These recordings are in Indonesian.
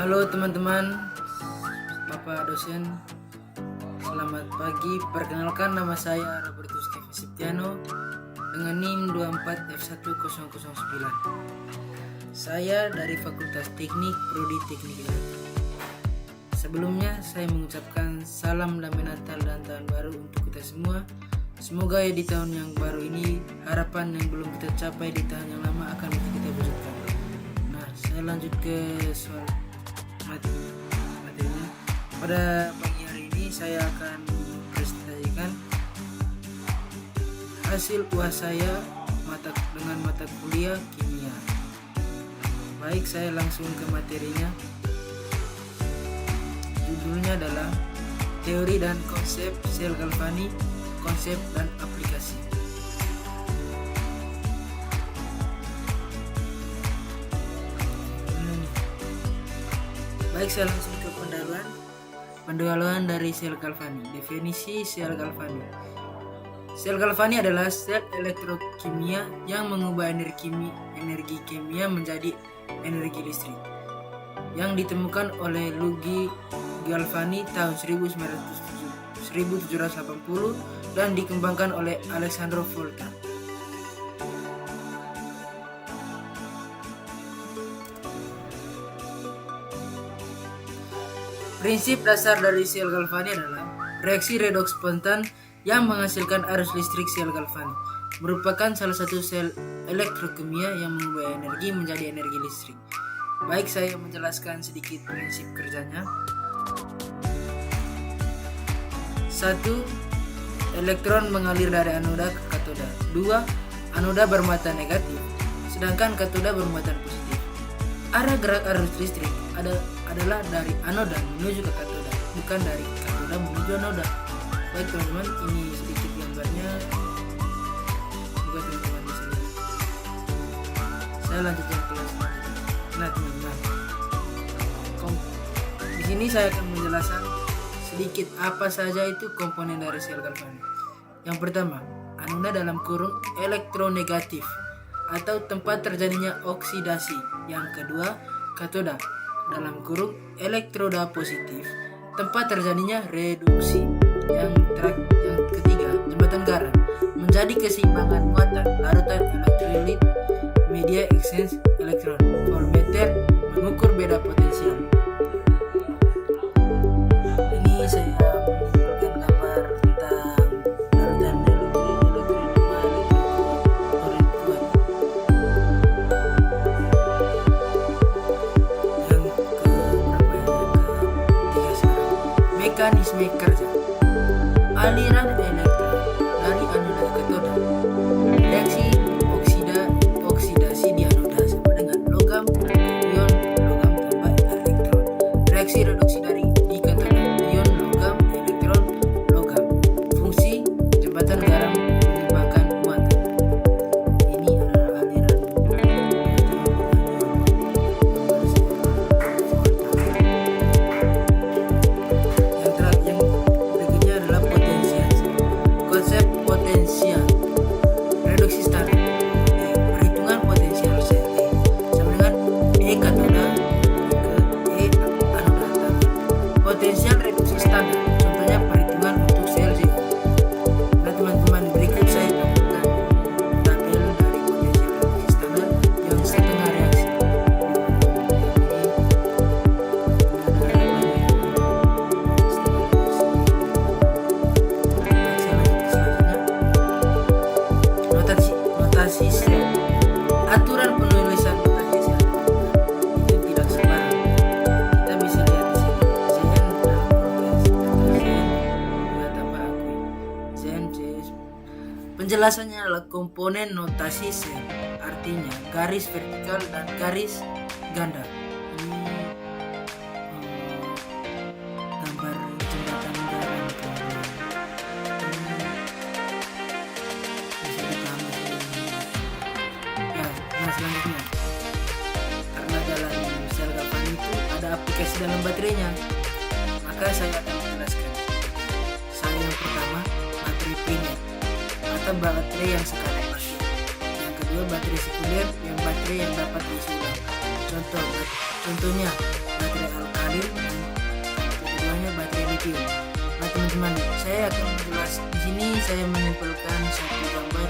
Halo teman-teman, Bapak dosen, selamat pagi. Perkenalkan, nama saya Robertus Kevin Septiano dengan NIM 24F1009. Saya dari Fakultas Teknik Prodi Teknik Elektrik. Sebelumnya saya mengucapkan salam damai Natal dan tahun baru untuk kita semua. Semoga di tahun yang baru ini harapan yang belum kita capai di tahun yang lama akan bisa kita wujudkan. Nah, saya lanjut ke soal materinya. Pada pagi hari ini saya akan presentasikan hasil UAS saya dengan mata kuliah kimia. Baik, saya langsung ke materinya. Judulnya adalah teori dan konsep sel galvanik, konsep dan aplikasi. Baik, saya langsung ke pendahuluan dari sel galvanik. Definisi sel galvanik. Sel galvanik adalah sel elektrokimia yang mengubah energi kimia menjadi energi listrik, yang ditemukan oleh Luigi Galvani tahun 1780 dan dikembangkan oleh Alessandro Volta. Prinsip dasar dari sel galvanik adalah reaksi redoks spontan yang menghasilkan arus listrik. Sel galvanik merupakan salah satu sel elektrokimia yang mengubah energi menjadi energi listrik. Baik, saya menjelaskan sedikit prinsip kerjanya. 1. Elektron mengalir dari anoda ke katoda. 2. Anoda bermuatan negatif, sedangkan katoda bermuatan positif. Arah gerak arus listrik adalah dari anoda menuju ke katoda, bukan dari katoda menuju anoda. Baik teman-teman, ini sedikit gambarnya. Semoga teman-teman bisa lihat. Saya lanjutkan kelas selanjutnya. Nah teman-teman, di sini saya akan menjelaskan sedikit apa saja itu komponen dari sel galvanik. Yang pertama, anoda dalam kurung elektronegatif atau tempat terjadinya oksidasi. Yang kedua, katoda dalam kurung elektroda positif, tempat terjadinya reduksi. Yang ketiga, jembatan garam menjadi keseimbangan muatan larutan elektrolit media exchange elektron. Voltmeter mengukur beda potensial. Ini saya menunjukkan gambar tentang larutan elektrolit kuat. Yang ketiga sekarang, mekanisme kerja. Aliran elektron dari anoda ke katoda. Reaksi oksidasi di anoda sama dengan logam ion logam tambah elektron. Reaksi reduksi di katoda ion logam elektron logam. Fungsi jembatan garam menyeimbangkan muatan. Ini adalah aliran yang berikutnya adalah potensial. Konsep potensial reduksi standar. Perhitungan potensial sel sama dengan E katoda ke E anoda. Potensial reduksi standar, contohnya perhitungan untuk sel Z. Nah teman-teman, berikut saya tambahkan tabel dari potensial reduksi standar yang setengah reaksi. Notasi sel. Aturan penulisan notasi sel itu tidak sembarang. Kita bisa lihat di sini. Zn tambah akui. Zn CS. Penjelasannya adalah komponen notasi sel, artinya garis vertikal dan garis ganda. Ini gambar jembatan garam. Bisa dipahami ya. Nah selanjutnya, karena dalam sel galvanik itu ada aplikasi dalam baterainya, maka saya akan menjelaskan. Yang pertama, baterai primer atau baterai yang sekali pakai. Yang kedua, baterai sekunder, baterai yang dapat diisi ulang. Contoh contohnya baterai alkalin dan keduanya baterai lithium. Nah teman-teman, saya akan menjelas di sini. Saya menyimpulkan satu gambar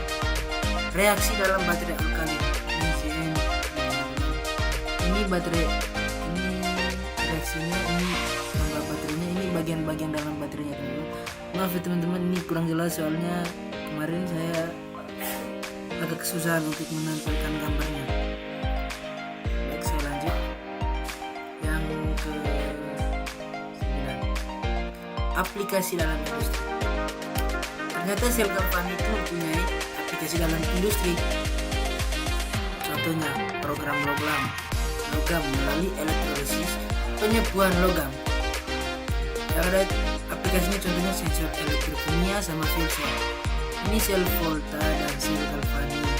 reaksi dalam baterai alkalin NiCN. Ini baterai, ini reaksinya, ini gambar baterainya, ini bagian-bagian dalam baterainya teman-teman. Maaf ya teman-teman, ini kurang jelas soalnya kemarin saya agak kesusahan untuk menampilkan gambarnya. Baik, saya lanjut yang ke 9, aplikasi dalam industri. Ternyata sel galvanik itu mempunyai aplikasi dalam industri. Contohnya program logam melalui elektrolisis penyepuhan logam. Yang ada aplikasinya contohnya sensor elektrokimia sama fuel cell. Ini sel volta dan sel galvanik.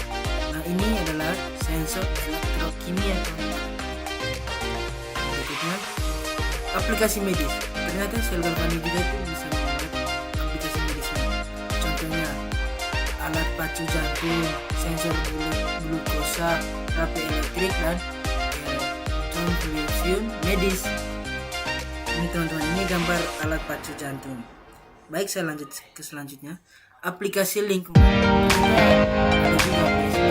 Nah ini adalah sensor elektrokimia. Berikutnya aplikasi medis. Ternyata sel galvanik juga itu bisa membuat aplikasi medisnya. Contohnya alat pacu jantung, sensor glukosa, terapi elektrik, dan transfusion medis. Ini teman-teman, ini gambar alat pacu jantung. Baik, saya lanjut ke selanjutnya. Aplikasi lingkungan. Ada juga aplikasi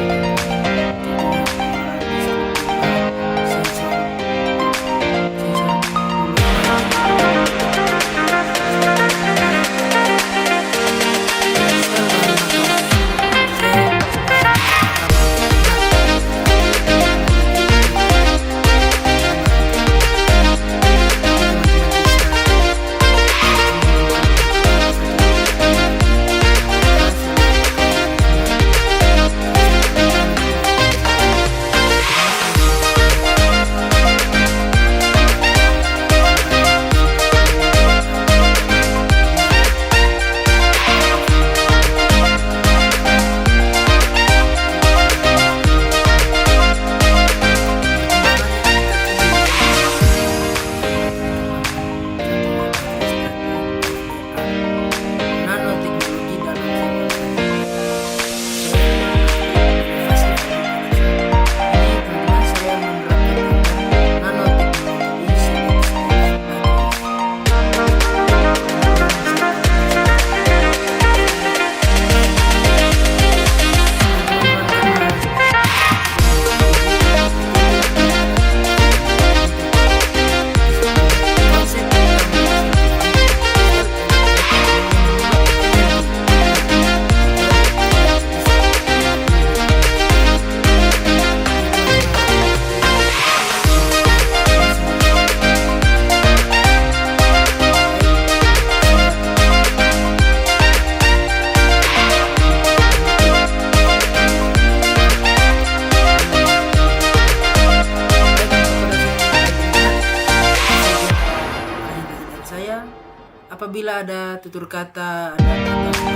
apabila ada tutur kata, ada kata